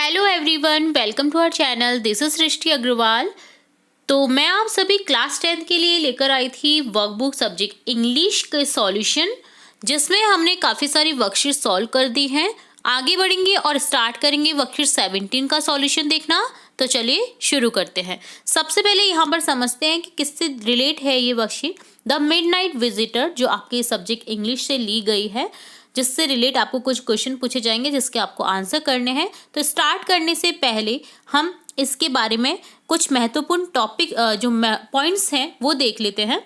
Hello everyone, welcome to our channel. This is Srishti Agarwal. तो मैं आप सभी क्लास 10th के लिए लेकर आई थी वर्कबुक सब्जेक्ट इंग्लिश के सॉल्यूशन, जिसमें हमने काफ़ी सारी वर्कशीट सॉल्व कर दी हैं। आगे बढ़ेंगे और स्टार्ट करेंगे वर्कशीट 17 का सॉल्यूशन देखना। तो चलिए शुरू करते हैं। सबसे पहले यहाँ पर समझते हैं कि किससे रिलेट है ये वर्कशीट। द मिडनाइट विजिटर, जो आपके सब्जेक्ट इंग्लिश से ली गई है, जिससे रिलेट आपको कुछ क्वेश्चन पूछे जाएंगे जिसके आपको आंसर करने हैं। तो स्टार्ट करने से पहले हम इसके बारे में कुछ महत्वपूर्ण टॉपिक जो पॉइंट्स हैं वो देख लेते हैं।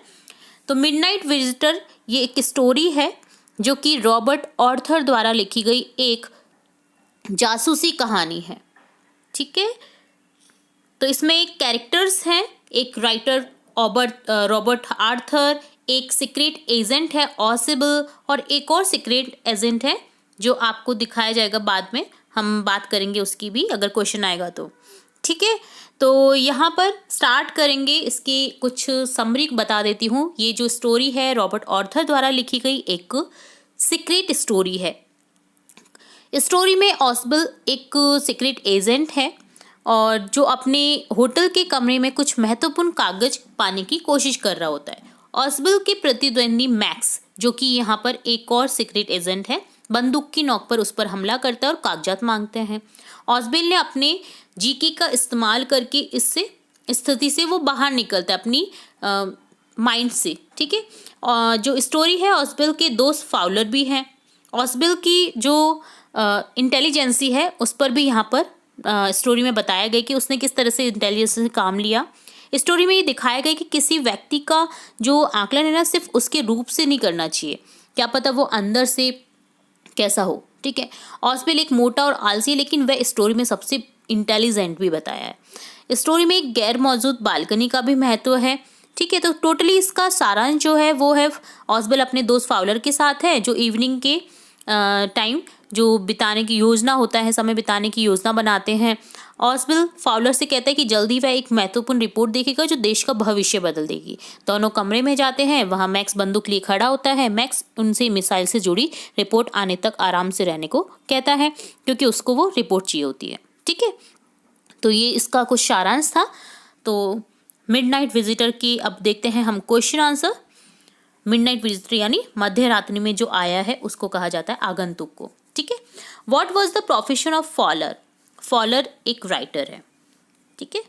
तो मिडनाइट विजिटर ये एक स्टोरी है जो कि रॉबर्ट ऑर्थर द्वारा लिखी गई एक जासूसी कहानी है। ठीक है, तो इसमें एक कैरेक्टर्स हैं, एक राइटर रॉबर्ट आर्थर, एक सीक्रेट एजेंट है ऑसिबल, और एक और सीक्रेट एजेंट है जो आपको दिखाया जाएगा बाद में, हम बात करेंगे उसकी भी अगर क्वेश्चन आएगा तो। ठीक है, तो यहाँ पर स्टार्ट करेंगे। इसकी कुछ समरी बता देती हूँ। ये जो स्टोरी है रॉबर्ट ऑर्थर द्वारा लिखी गई एक सीक्रेट स्टोरी है। स्टोरी में ऑसिबल एक सीक्रेट एजेंट है और जो अपने होटल के कमरे में कुछ महत्वपूर्ण कागज पाने की कोशिश कर रहा होता है। ऑसिबल के प्रतिद्वंदी मैक्स, जो कि यहाँ पर एक और सीक्रेट एजेंट है, बंदूक की नोक पर उस पर हमला करता है और कागजात मांगते हैं। ऑसिबल ने अपने जीके का इस्तेमाल करके इससे स्थिति से वो बाहर निकलता है अपनी माइंड से। ठीक है, और जो स्टोरी है ऑसिबल के दोस्त फाउलर भी हैं। ऑसिबल की जो इंटेलिजेंसी है उस पर भी यहाँ पर स्टोरी में बताया गया कि उसने किस तरह से इंटेलिजेंस से काम लिया। स्टोरी में ये दिखाया गया कि किसी व्यक्ति का जो आकलन है ना, सिर्फ उसके रूप से नहीं करना चाहिए, क्या पता वो अंदर से कैसा हो। ठीक है, ऑसिबल एक मोटा और आलसी है, लेकिन वह स्टोरी में सबसे इंटेलिजेंट भी बताया है। स्टोरी में एक गैर मौजूद बालकनी का भी महत्व है। ठीक है, तो टोटली इसका सारांश जो है वो है ऑसिबल अपने दोस्त फाउलर के साथ है, जो इवनिंग के टाइम जो बिताने की योजना होता है, समय बिताने की योजना बनाते हैं। ऑसिबल फाउलर से कहता है कि जल्दी वह एक महत्वपूर्ण रिपोर्ट देखेगा जो देश का भविष्य बदल देगी। दोनों कमरे में जाते हैं, वहाँ मैक्स बंदूक लिए खड़ा होता है। मैक्स उनसे मिसाइल से जुड़ी रिपोर्ट आने तक आराम से रहने को कहता है, क्योंकि उसको वो रिपोर्ट चाहिए होती है। ठीक है, तो ये इसका कुछ सारांश था। तो मिडनाइट विजिटर की अब देखते हैं हम क्वेश्चन आंसर। मिडनाइट विजिटर यानी मध्य रात्रि में जो आया है उसको कहा जाता है आगंतुक को। ठीक है, what was the profession of Fowler? Fowler एक राइटर है। ठीक है,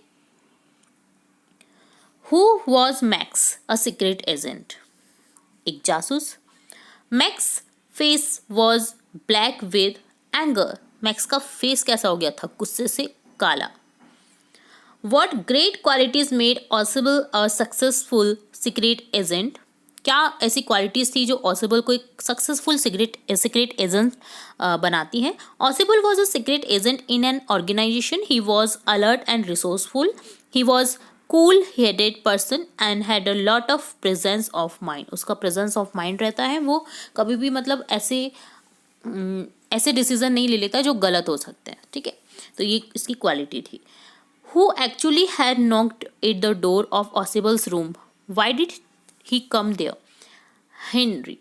who was Max? A secret agent, एक जासूस। Max face was black with anger, Max का फेस कैसा हो गया था? गुस्से से काला। What great qualities made ऑसिबल a successful secret agent? क्या ऐसी क्वालिटीज थी जो ऑसिबल को एक सक्सेसफुल सीक्रेट एजेंट बनाती हैं? Ausable was a secret agent in an organization. He was alert and resourceful. He was cool headed person and had a lot of presence of mind. उसका presence of mind रहता है, वो कभी भी मतलब ऐसे डिसीजन नहीं ले लेता जो गलत हो सकते हैं। ठीक है, तो ये इसकी क्वालिटी थी। Who actually had knocked at the door of Osibel's room? Why did he come there? Henry,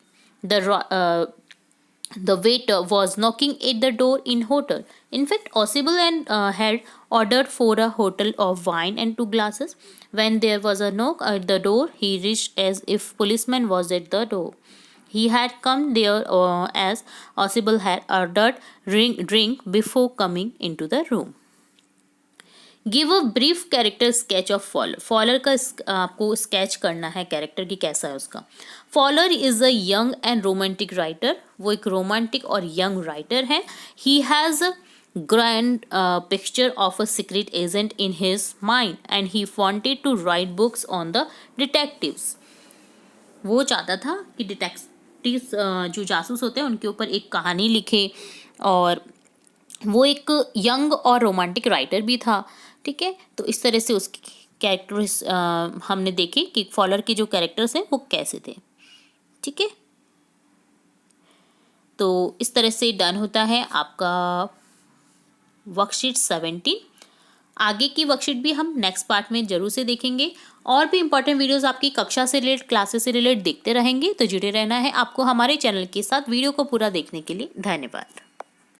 the waiter, was knocking at the door in hotel. In fact, Osibel had ordered for a hotel of wine and 2 glasses. When there was a knock at the door, he reached as if policeman was at the door. He had come there as Osibel had ordered drink before coming into the room. Give a brief character sketch of Fowler. Fowler का आपको sketch करना है character की, कैसा है उसका। Fowler is a young and romantic writer, वो एक रोमांटिक और यंग राइटर है। He has a grand picture of a secret agent in his mind and he wanted to write books on the detectives. वो चाहता था कि detectives जो जासूस होते हैं उनके ऊपर एक कहानी लिखे, और वो एक यंग और रोमांटिक राइटर भी था। ठीक है, तो इस तरह से उसके कैरेक्टर्स हमने देखे कि फॉलर के जो कैरेक्टर्स हैं वो कैसे थे। ठीक है, तो इस तरह से डन होता है आपका वर्कशीट 17। आगे की वर्कशीट भी हम नेक्स्ट पार्ट में जरूर से देखेंगे। और भी इंपॉर्टेंट वीडियोस आपकी कक्षा से रिलेटेड, क्लासेस से रिलेटेड देखते रहेंगे, तो जुड़े रहना है आपको हमारे चैनल के साथ। वीडियो को पूरा देखने के लिए धन्यवाद।